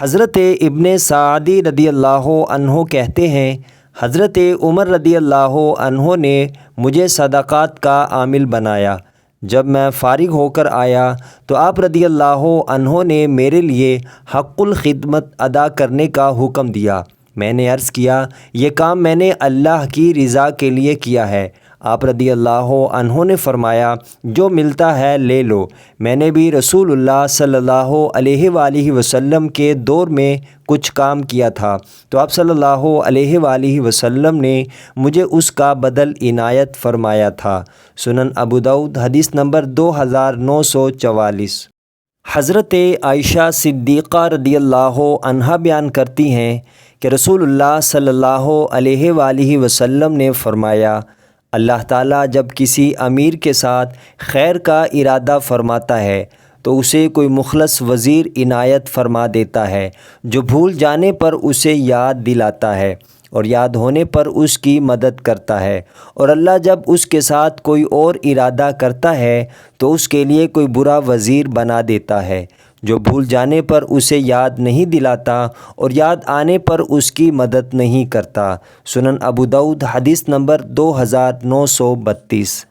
حضرت ابن سعدی رضی اللہ عنہ کہتے ہیں، حضرت عمر رضی اللہ عنہ نے مجھے صدقات کا عامل بنایا۔ جب میں فارغ ہو کر آیا تو آپ رضی اللہ عنہ نے میرے لیے حق الخدمت ادا کرنے کا حکم دیا۔ میں نے عرض کیا، یہ کام میں نے اللہ کی رضا کے لیے کیا ہے۔ آپ رضی اللہ عنہ نے فرمایا، جو ملتا ہے لے لو۔ میں نے بھی رسول اللہ صلی اللہ علیہ وآلہ وسلم کے دور میں کچھ کام کیا تھا تو آپ صلی اللہ علیہ وآلہ وسلم نے مجھے اس کا بدل عنایت فرمایا تھا۔ سنن ابو داؤد حدیث نمبر 2944۔ حضرت عائشہ صدیقہ رضی اللہ عنہا بیان کرتی ہیں کہ رسول اللہ صلی اللہ علیہ وآلہ وسلم نے فرمایا، اللہ تعالیٰ جب کسی امیر کے ساتھ خیر کا ارادہ فرماتا ہے تو اسے کوئی مخلص وزیر عنایت فرما دیتا ہے جو بھول جانے پر اسے یاد دلاتا ہے اور یاد ہونے پر اس کی مدد کرتا ہے، اور اللہ جب اس کے ساتھ کوئی اور ارادہ کرتا ہے تو اس کے لیے کوئی برا وزیر بنا دیتا ہے جو بھول جانے پر اسے یاد نہیں دلاتا اور یاد آنے پر اس کی مدد نہیں کرتا۔ سنن ابو داؤد حدیث نمبر 2932۔